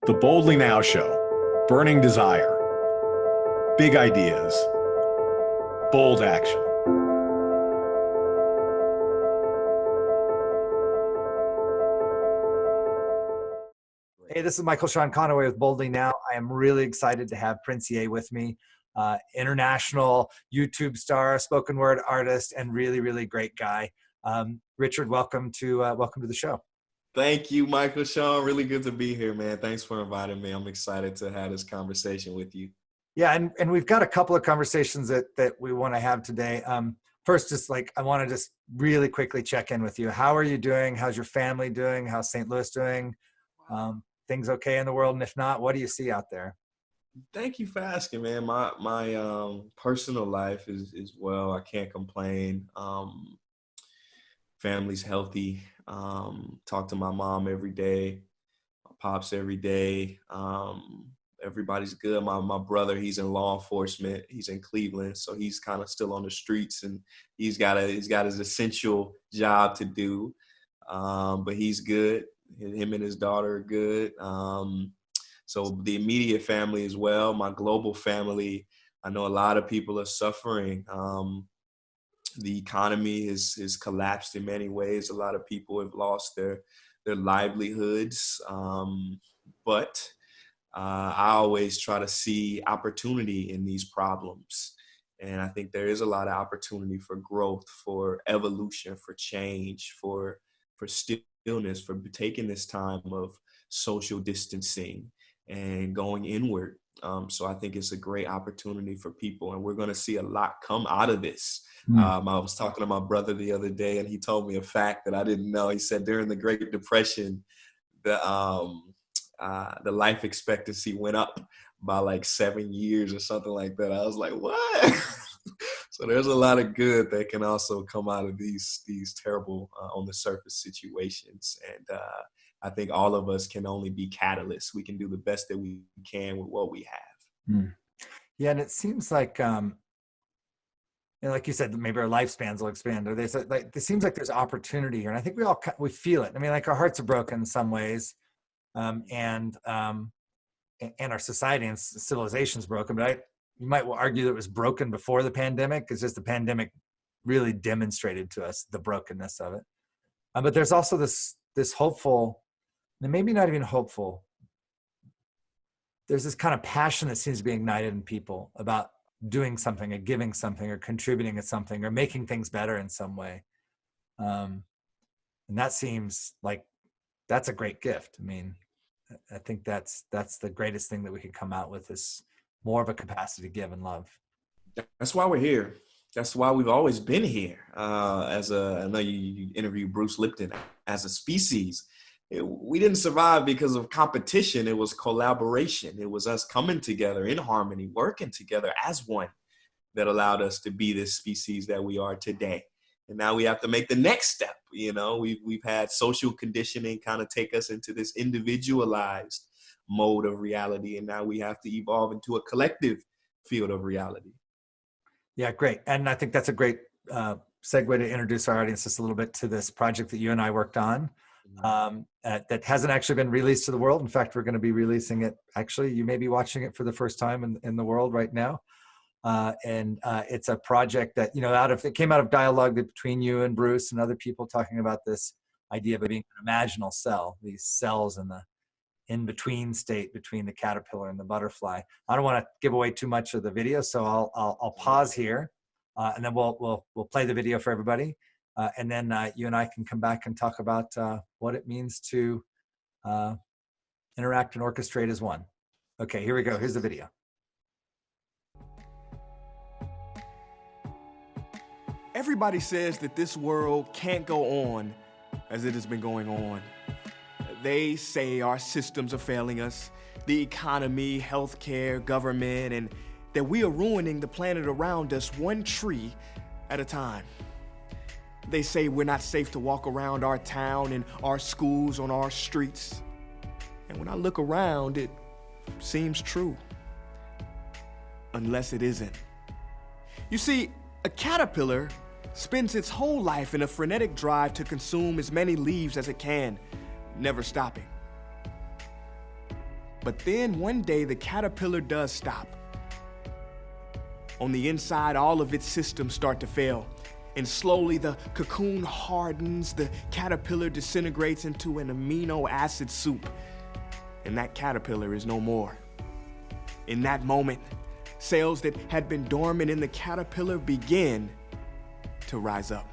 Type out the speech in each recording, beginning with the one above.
The Boldly Now Show. Burning desire. Big ideas. Bold action. Hey, this is Michael Sean Conaway with Boldly Now. I am really excited to have Prince EA with me, international YouTube star, spoken word artist, and really, really great guy. Richard, welcome to the show. Thank you, Michael Sean. Really good to be here, man. Thanks for inviting me. I'm excited to have this conversation with you. Yeah, and we've got a couple of conversations that we want to have today. First, I want to just really quickly check in with you. How are you doing? How's your family doing? How's St. Louis doing? Things okay in the world? And if not, what do you see out there? Thank you for asking, man. My personal life is well. I can't complain. Family's healthy. Talk to my mom every day, my pops every day. Everybody's good. My brother, he's in law enforcement. He's in Cleveland, so he's kind of still on the streets, and he's got his essential job to do. But he's good. Him and his daughter are good. So the immediate family as well. My global family, I know a lot of people are suffering. The economy has collapsed in many ways. A lot of people have lost their livelihoods. But I always try to see opportunity in these problems. And I think there is a lot of opportunity for growth, for evolution, for change, for stillness, for taking this time of social distancing and going inward. So I think it's a great opportunity for people, and we're going to see a lot come out of this. I was talking to my brother the other day, and he told me a fact that I didn't know. He said during the Great Depression, the life expectancy went up by like 7 years or something like that. I was like, what? So there's a lot of good that can also come out of these terrible on the surface situations. And I think all of us can only be catalysts. We can do the best that we can with what we have. Yeah, and it seems like, like you said, maybe our lifespans will expand. Or it seems like there's opportunity here, and I think we feel it. I mean, like our hearts are broken in some ways, and our society and civilization's broken. But you might argue that it was broken before the pandemic. It's just the pandemic really demonstrated to us the brokenness of it. But there's also this hopeful, and maybe not even hopeful. There's this kind of passion that seems to be ignited in people about doing something or giving something or contributing to something or making things better in some way. And that seems like that's a great gift. I mean, I think that's the greatest thing that we could come out with, is more of a capacity to give and love. That's why we're here. That's why we've always been here. I know you interviewed Bruce Lipton. As a species, we didn't survive because of competition. It was collaboration. It was us coming together in harmony, working together as one, that allowed us to be this species that we are today. And now we have to make the next step. You know, we've had social conditioning kind of take us into this individualized mode of reality, and now we have to evolve into a collective field of reality. Yeah, great. And I think that's a great segue to introduce our audience just a little bit to this project that you and I worked on. That hasn't actually been released to the world. In fact, we're going to be releasing it. Actually, you may be watching it for the first time in the world right now. And it's a project that, it came out of dialogue between you and Bruce and other people talking about this idea of it being an imaginal cell, these cells in the in-between state between the caterpillar and the butterfly. I don't want to give away too much of the video, so I'll pause here, and then we'll play the video for everybody. And then you and I can come back and talk about what it means to interact and orchestrate as one. Okay, here we go. Here's the video. Everybody says that this world can't go on as it has been going on. They say our systems are failing us, the economy, healthcare, government, and that we are ruining the planet around us one tree at a time. They say we're not safe to walk around our town and our schools on our streets. And when I look around, it seems true. Unless it isn't. You see, a caterpillar spends its whole life in a frenetic drive to consume as many leaves as it can, never stopping. But then one day the caterpillar does stop. On the inside, all of its systems start to fail. And slowly the cocoon hardens, the caterpillar disintegrates into an amino acid soup. And that caterpillar is no more. In that moment, cells that had been dormant in the caterpillar begin to rise up.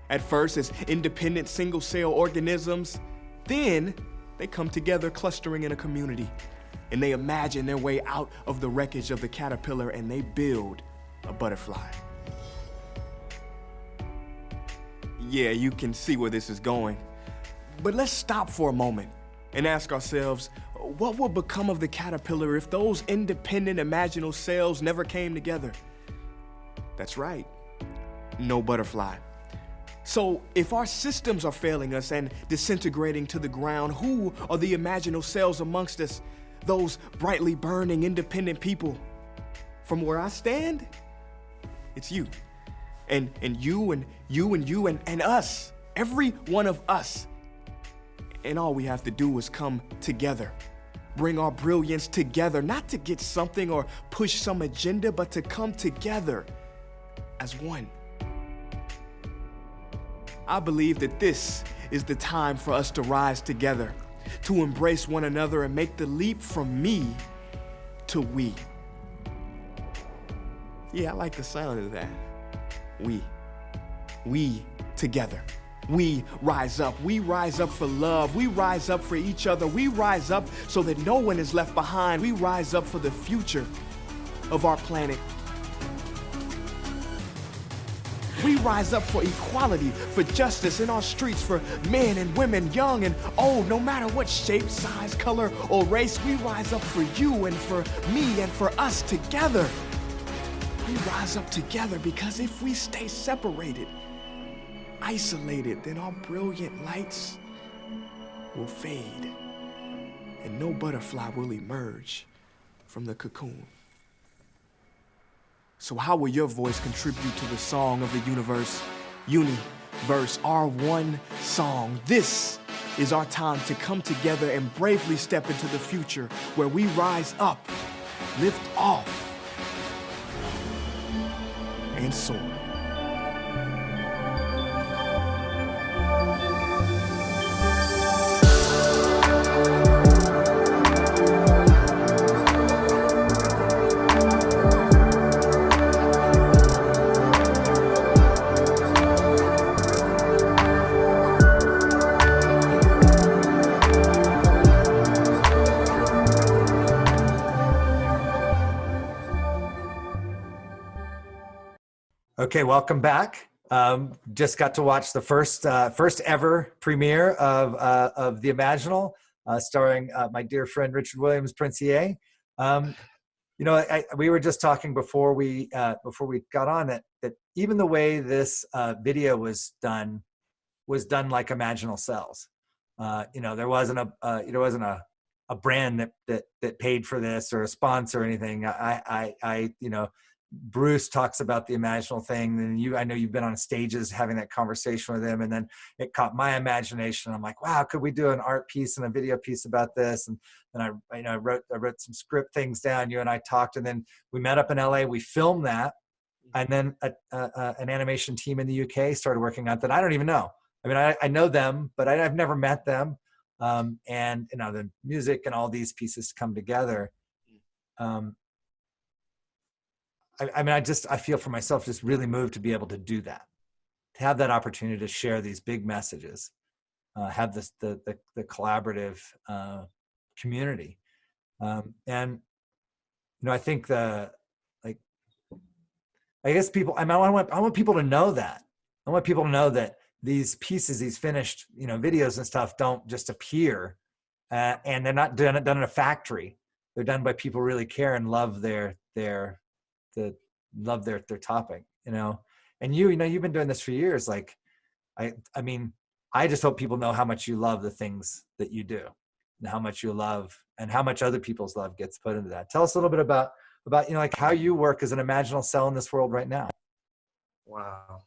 At first as independent single-cell organisms, then they come together clustering in a community, and they imagine their way out of the wreckage of the caterpillar, and they build a butterfly. Yeah, you can see where this is going. But let's stop for a moment and ask ourselves, what would become of the caterpillar if those independent imaginal cells never came together? That's right, no butterfly. So if our systems are failing us and disintegrating to the ground, who are the imaginal cells amongst us? Those brightly burning independent people. From where I stand, it's you. And you and you and you and us, every one of us. And all we have to do is come together, bring our brilliance together, not to get something or push some agenda, but to come together as one. I believe that this is the time for us to rise together, to embrace one another and make the leap from me to we. Yeah, I like the sound of that. We together. We rise up. We rise up for love. We rise up for each other. We rise up so that no one is left behind. We rise up for the future of our planet. We rise up for equality, for justice in our streets, for men and women, young and old, no matter what shape, size, color, or race. We rise up for you and for me and for us together. We rise up together because if we stay separated, isolated, then our brilliant lights will fade and no butterfly will emerge from the cocoon. So how will your voice contribute to the song of the universe? Universe, our one song. This is our time to come together and bravely step into the future where we rise up, lift off, and soar. Okay, welcome back. Just got to watch the first ever premiere of The Imaginal, starring my dear friend Richard Williams, Princier. We were just talking before we got on that even the way this video was done like Imaginal cells. There wasn't a brand that paid for this or a sponsor or anything. Bruce talks about the Imaginal thing, and I know you've been on stages having that conversation with him, and then it caught my imagination. I'm like, wow, could we do an art piece and a video piece about this? And then I wrote some script things down. You and I talked, and then we met up in LA. We filmed that, and then an animation team in the UK started working on that. I don't even know. I mean, I know them, but I've never met them. And the music and all these pieces come together. I feel for myself just really moved to be able to do that, to have that opportunity to share these big messages, have the collaborative community, and I think I want people to know that. I want people to know that these pieces, these finished videos and stuff, don't just appear, and they're not done in a factory. They're done by people who really care and love their topic, and you've been doing this for years. Like, I just hope people know how much you love the things that you do and how much you love and how much other people's love gets put into that. Tell us a little bit about how you work as an imaginal cell in this world right now. Wow.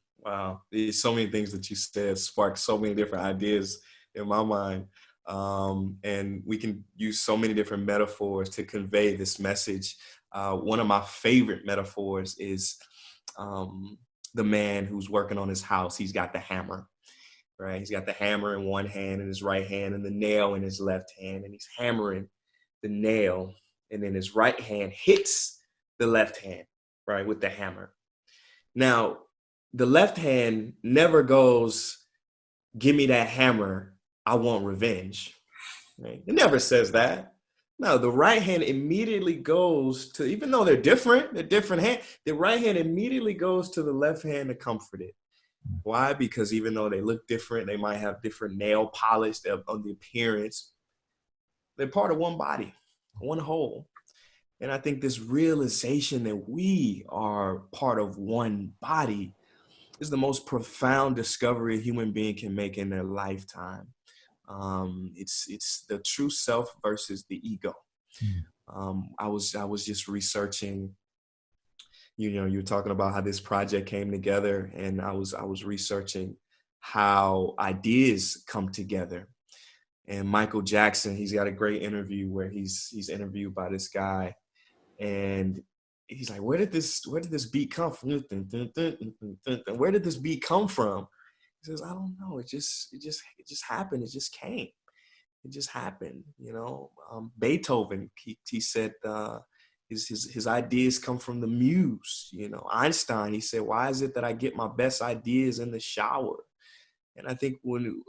There's so many things that you said sparked so many different ideas in my mind. And we can use so many different metaphors to convey this message. One of my favorite metaphors is the man who's working on his house. He's got the hammer, right? He's got the hammer in one hand and his right hand and the nail in his left hand, and he's hammering the nail, and then his right hand hits the left hand, right, with the hammer. Now, the left hand never goes, give me that hammer, I want revenge. Right? It never says that. No, the right hand immediately goes to, even though they're different hands, the right hand immediately goes to the left hand to comfort it. Why? Because even though they look different, they might have different nail polish on the appearance, they're part of one body, one whole. And I think this realization that we are part of one body is the most profound discovery a human being can make in their lifetime. It's the true self versus the ego. I was just researching, you were talking about how this project came together, and I was researching how ideas come together. And Michael Jackson, he's got a great interview where he's interviewed by this guy, and he's like, where did this beat come from? Where did this beat come from? He says, I don't know. It just happened. It just came. It just happened. Beethoven, he said his ideas come from the muse. Einstein, he said, why is it that I get my best ideas in the shower? And I think when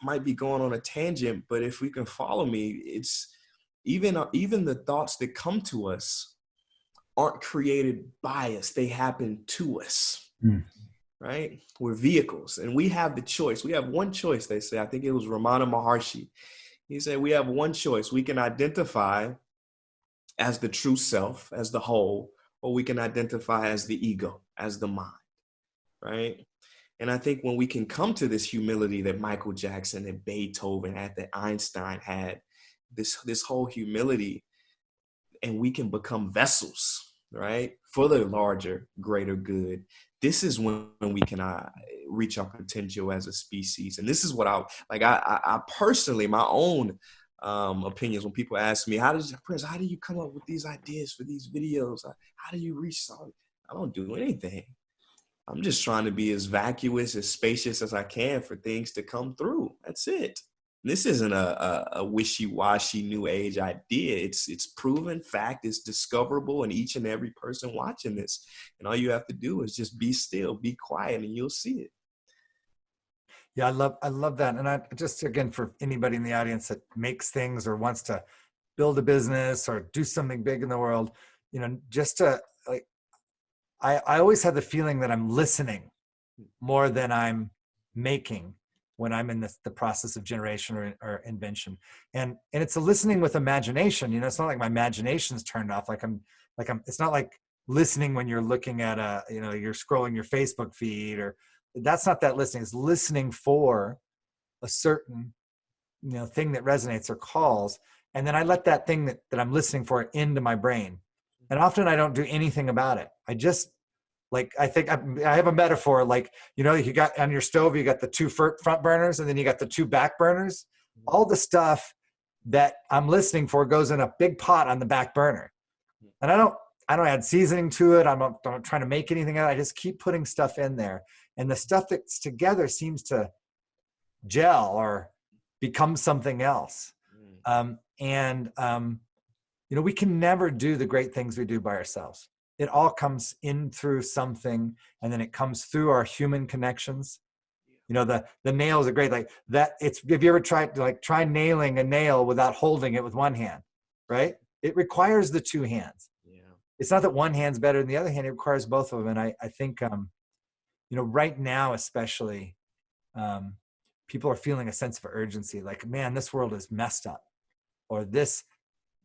might be going on a tangent, but if we can follow me, it's even the thoughts that come to us aren't created by us. They happen to us, right? We're vehicles, and we have the choice. We have one choice, they say. I think it was Ramana Maharshi. He said, we have one choice. We can identify as the true self, as the whole, or we can identify as the ego, as the mind, right? And I think when we can come to this humility that Michael Jackson and Beethoven had, that Einstein had, this whole humility, and we can become vessels, right, for the larger, greater good. This is when we can reach our potential as a species. And this is what I personally, my own opinions, when people ask me, Prince, how do you come up with these ideas for these videos? How do you reach? I don't do anything. I'm just trying to be as vacuous, as spacious as I can for things to come through. That's it. This isn't a wishy-washy new age idea. It's proven fact. It's discoverable in each and every person watching this. And all you have to do is just be still, be quiet, and you'll see it. Yeah, I love that. And I just, again, for anybody in the audience that makes things or wants to build a business or do something big in the world, just to I always have the feeling that I'm listening more than I'm making when I'm in the process of generation or invention. And it's a listening with imagination. It's not like my imagination's turned off. It's not like listening when you're looking at you're scrolling your Facebook feed, or that's not that listening. It's listening for a certain, thing that resonates or calls. And then I let that thing that I'm listening for into my brain. And often I don't do anything about it. I just, I think I have a metaphor, you got on your stove, you got the two front burners and then you got the two back burners. All the stuff that I'm listening for goes in a big pot on the back burner. And I don't add seasoning to it. I'm not trying to make anything out. I just keep putting stuff in there. And the stuff that's together seems to gel or become something else. We can never do the great things we do by ourselves. It all comes in through something, and then it comes through our human connections. The nails are great. Have you ever tried to try nailing a nail without holding it with one hand, right? It requires the two hands. Yeah. It's not that one hand's better than the other hand. It requires both of them. And I think, right now, especially, people are feeling a sense of urgency. Man, this world is messed up, or this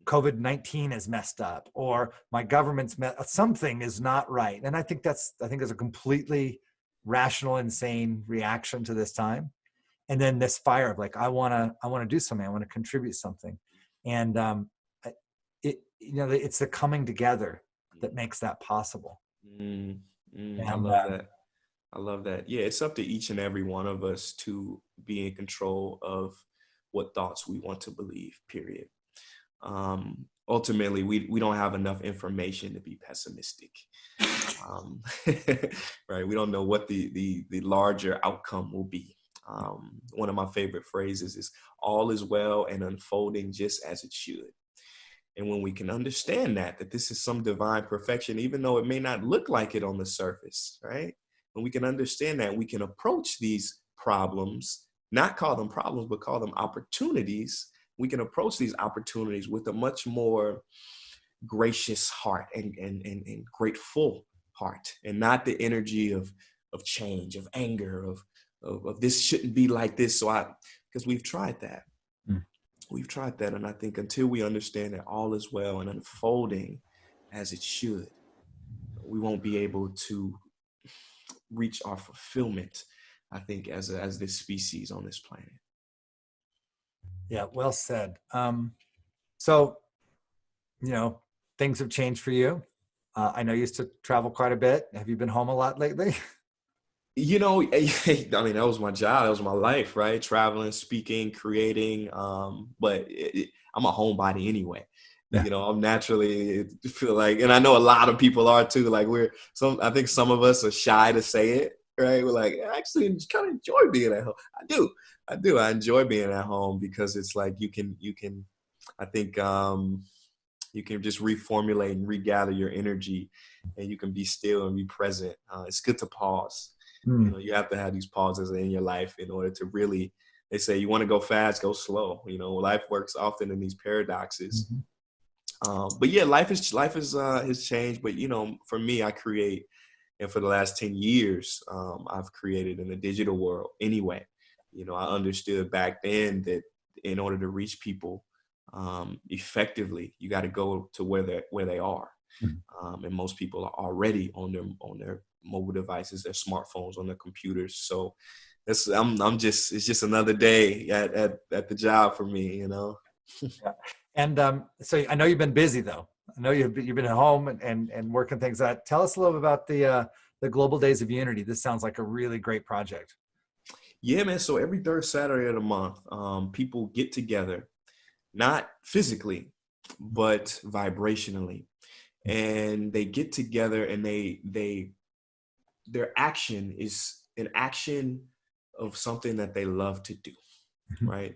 COVID-19 is messed up, or my government's something is not right. And I think there's a completely rational, insane reaction to this time. And then this fire of I want to do something. I want to contribute something. And it's the coming together that makes that possible. I love that. I love that. Yeah, it's up to each and every one of us to be in control of what thoughts we want to believe, period. Ultimately, we don't have enough information to be pessimistic. Um, right? We don't know what the larger outcome will be. One of my favorite phrases is all is well and unfolding just as it should. And when we can understand that this is some divine perfection, even though it may not look like it on the surface, right? When we can understand that, we can approach these problems, not call them problems, but call them opportunities. We can approach these opportunities with a much more gracious heart and grateful heart, and not the energy of change, of anger, of this shouldn't be like this. Because we've tried that. We've tried that. And I think until we understand that all is well and unfolding as it should, we won't be able to reach our fulfillment, I think, as this species on this planet. Yeah, well said. So, things have changed for you. I know you used to travel quite a bit. Have you been home a lot lately? I mean, that was my job. That was my life, right? Traveling, speaking, creating. But I'm a homebody anyway. Yeah. I'm naturally feel like, and I know a lot of people are too. Like I think some of us are shy to say it, right? We're like, I actually kind of enjoy being at home. I do. I enjoy being at home because it's like you can. I think you can just reformulate and regather your energy, and you can be still and be present. It's good to pause. You have to have these pauses in your life in order to really, they say you want to go fast, go slow. Life works often in these paradoxes. But yeah, life has changed. But, for me, I create, and for the last 10 years, I've created in the digital world anyway. I understood back then that in order to reach people effectively, you got to go to where they are. And most people are already on their mobile devices, their smartphones, on their computers. So it's just another day at the job for me, Yeah. And so I know you've been busy though. I know you've been at home and working things out. Tell us a little bit about the Global Days of Unity. This sounds like a really great project. Yeah, man. So every third Saturday of the month, people get together, not physically, but vibrationally. And they get together and their action is an action of something that they love to do, right?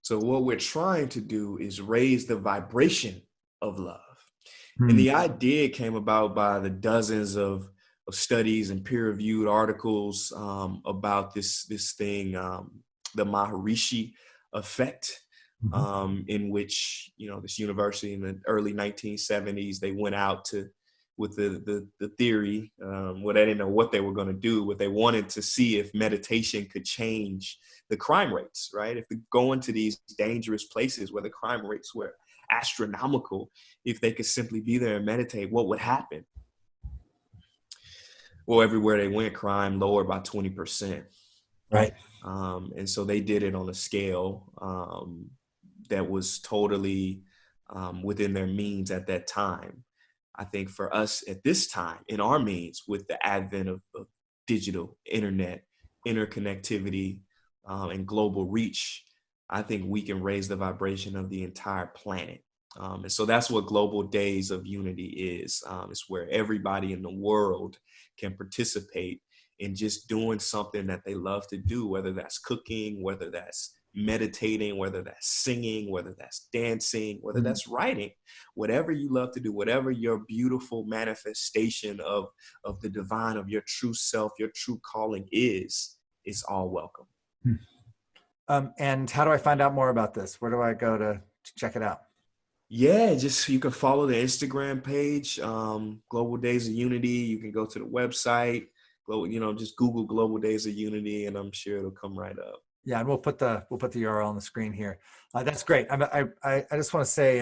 So what we're trying to do is raise the vibration of love. And the idea came about by the dozens of studies and peer-reviewed articles about this thing, the Maharishi effect, in which, this university in the early 1970s, they went out with the theory. Well, they didn't know what they were going to do, but they wanted to see if meditation could change the crime rates, right? If they go into these dangerous places where the crime rates were astronomical, if they could simply be there and meditate, what would happen? Well, everywhere they went, crime lowered by 20%. Right. And so they did it on a scale that was totally within their means at that time. I think for us at this time, in our means, with the advent of digital, internet, interconnectivity, and global reach, I think we can raise the vibration of the entire planet. And so that's what Global Days of Unity is. It's where everybody in the world can participate in just doing something that they love to do, whether that's cooking, whether that's meditating, whether that's singing, whether that's dancing, whether that's writing, whatever you love to do, whatever your beautiful manifestation of the divine, of your true self, your true calling is, it's all welcome. And how do I find out more about this? Where do I go to check it out? Yeah, just you can follow the Instagram page, Global Days of Unity. You can go to the website, just Google Global Days of Unity, and I'm sure it'll come right up. Yeah, and we'll put the URL on the screen here. That's great. I just want to say,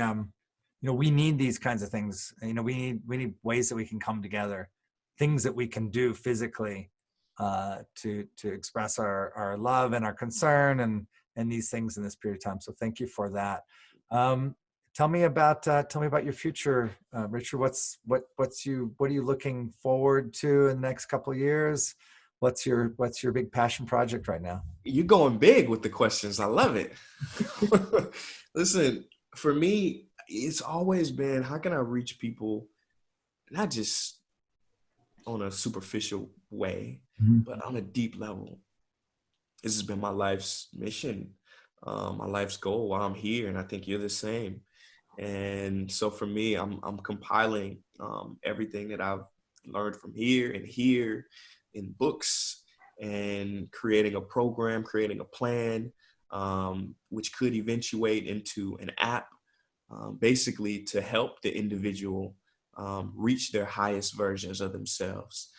we need these kinds of things. We need ways that we can come together, things that we can do physically to express our love and our concern and these things in this period of time. So thank you for that. Tell me about your future, Richard. What are you looking forward to in the next couple of years? what's your big passion project right now? You're going big with the questions. I love it. Listen, for me, it's always been, how can I reach people, not just on a superficial way, but on a deep level? This has been my life's mission, my life's goal while I'm here, and I think you're the same. And so for me, I'm compiling everything that I've learned from here and here in books, and creating a program, creating a plan, which could eventuate into an app, basically to help the individual reach their highest versions of themselves.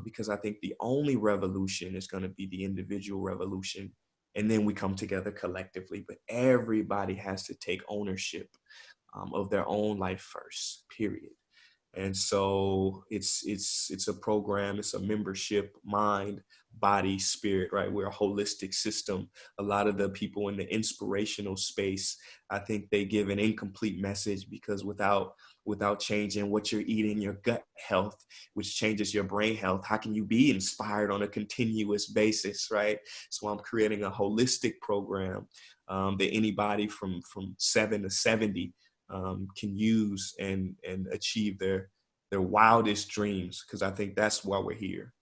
Because I think the only revolution is going to be the individual revolution. And then we come together collectively, but everybody has to take ownership of their own life first, period. And so it's a program, it's a membership, mind, body, spirit, right? We're a holistic system. A lot of the people in the inspirational space, I think they give an incomplete message, because without changing what you're eating, your gut health, which changes your brain health, how can you be inspired on a continuous basis, right? So I'm creating a holistic program that anybody from 7 to 70 can use and achieve their wildest dreams, because I think that's why we're here.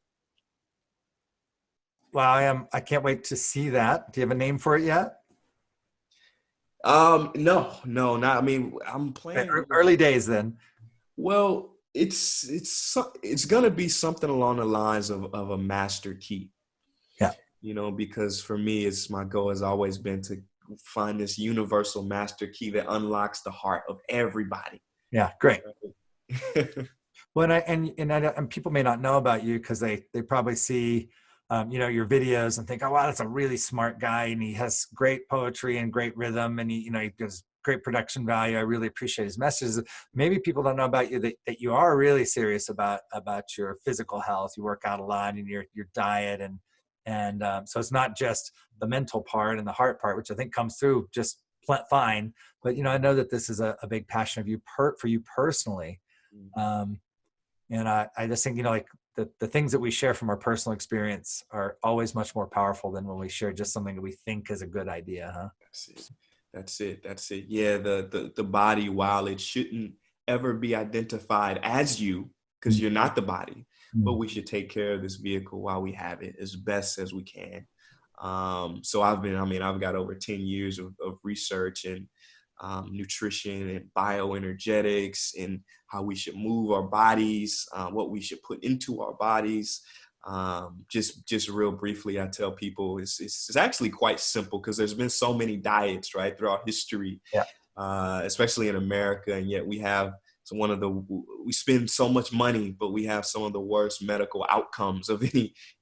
Wow, I can't wait to see that. Do you have a name for it yet? No, not. I mean, I'm planning. Early days then. Well, it's gonna be something along the lines of a master key. Yeah. Because for me, my goal has always been to find this universal master key that unlocks the heart of everybody. Yeah, great. Well, and people may not know about you because they probably see, your videos and think, oh wow, that's a really smart guy, and he has great poetry and great rhythm, and he gives great production value. I really appreciate his messages. Maybe people don't know about you that you are really serious about your physical health. You work out a lot, and your diet, and so it's not just the mental part and the heart part, which I think comes through just fine. But I know that this is a big passion of you for you personally. And I just think, like the things that we share from our personal experience are always much more powerful than when we share just something that we think is a good idea, huh? That's it. Yeah, the body, while it shouldn't ever be identified as you, because you're not the body, but we should take care of this vehicle while we have it as best as we can. So I've got over 10 years of research and nutrition and bioenergetics, and how we should move our bodies, what we should put into our bodies. Just real briefly, I tell people it's actually quite simple, because there's been so many diets, right, throughout history, especially in America, and yet we have we spend so much money, but we have some of the worst medical outcomes of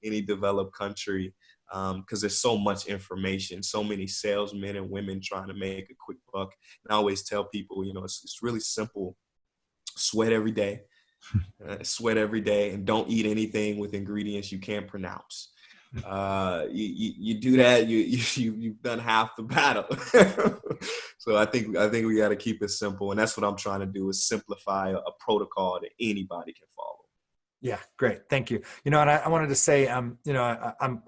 any developed country. Because there's so much information, so many salesmen and women trying to make a quick buck. And I always tell people, it's really simple. Sweat every day, and don't eat anything with ingredients you can't pronounce. You do that, you've done half the battle. So I think we got to keep it simple, and that's what I'm trying to do, is simplify a protocol that anybody can follow. Yeah, great. Thank you. And I wanted to say, I've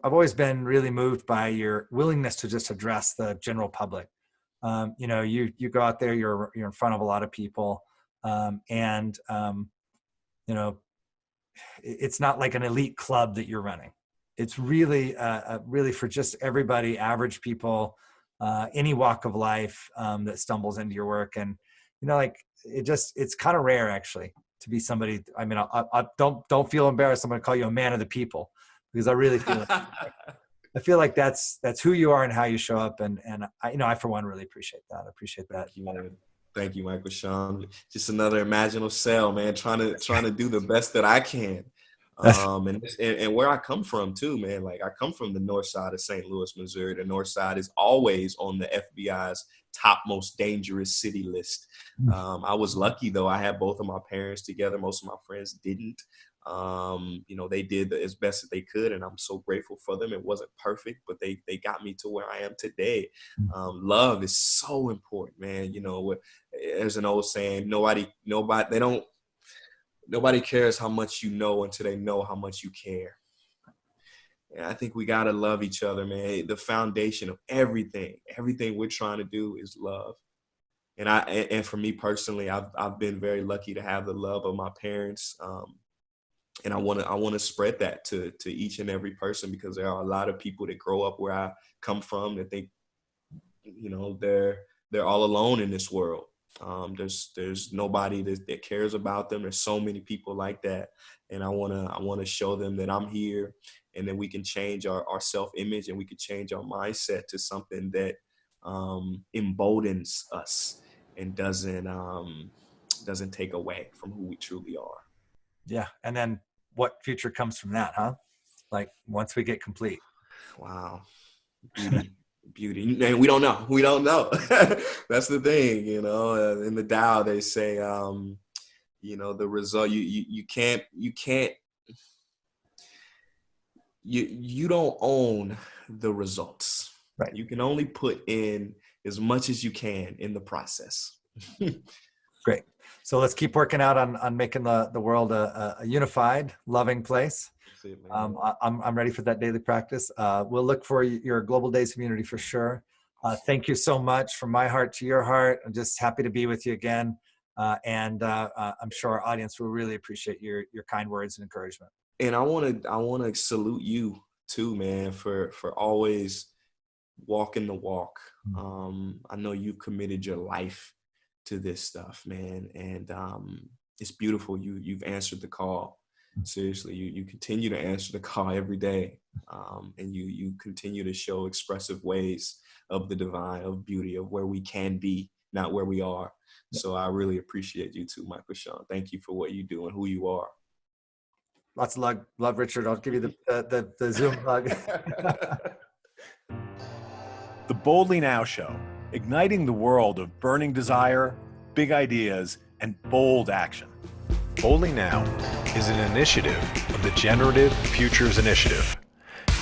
always been really moved by your willingness to just address the general public. You go out there, you're in front of a lot of people, and it's not like an elite club that you're running. It's really, really for just everybody, average people, any walk of life, that stumbles into your work. And, it's kind of rare, actually, to be somebody. I mean, I don't feel embarrassed. I'm going to call you a man of the people, because I really feel like that's who you are and how you show up. And I for one really appreciate that. I appreciate that. Thank you, Michael Sean. Just another Imaginal cell, man. Trying to do the best that I can. And where I come from too, man. Like, I come from the north side of St. Louis, Missouri. The north side is always on the FBI's top most dangerous city list. I was lucky, though. I had both of my parents together. Most of my friends didn't. They did as best that they could, and I'm so grateful for them. It wasn't perfect, but they got me to where I am today. Love is so important, man. There's an old saying, nobody cares how much you know until they know how much you care. And I think we got to love each other, man. The foundation of everything we're trying to do is love. And for me personally, I've been very lucky to have the love of my parents. And I want to spread that to each and every person, because there are a lot of people that grow up where I come from that think, you know, they're all alone in this world. There's nobody that cares about them. There's so many people like that. And I want to show them that I'm here, and that we can change our self-image, and we can change our mindset to something that emboldens us and doesn't take away from who we truly are. Yeah. And then what future comes from that, huh? Like once we get complete. Wow. Beauty. And we don't know. That's the thing, you know. In the Tao, they say, you know, the result, you don't own the results. Right. You can only put in as much as you can in the process. Great. So let's keep working out on making the world a unified, loving place. I'm ready for that daily practice. We'll look for your Global Days community for sure. Thank you so much from my heart to your heart. I'm just happy to be with you again. And I'm sure our audience will really appreciate your kind words and encouragement. And I want to salute you too, man, for always walking the walk. I know you've committed your life to this stuff, man. And it's beautiful. You've answered the call. Seriously, you continue to answer the call every day. And you continue to show expressive ways of the divine, of beauty, of where we can be, not where we are. So I really appreciate you too, Michael Sean. Thank you for what you do and who you are. Lots of love, Richard. I'll give you the Zoom hug. The Boldly Now Show, igniting the world of burning desire, big ideas, and bold action. Boldly Now is an initiative of the Generative Futures Initiative,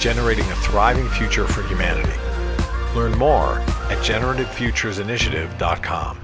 generating a thriving future for humanity. Learn more at generativefuturesinitiative.com.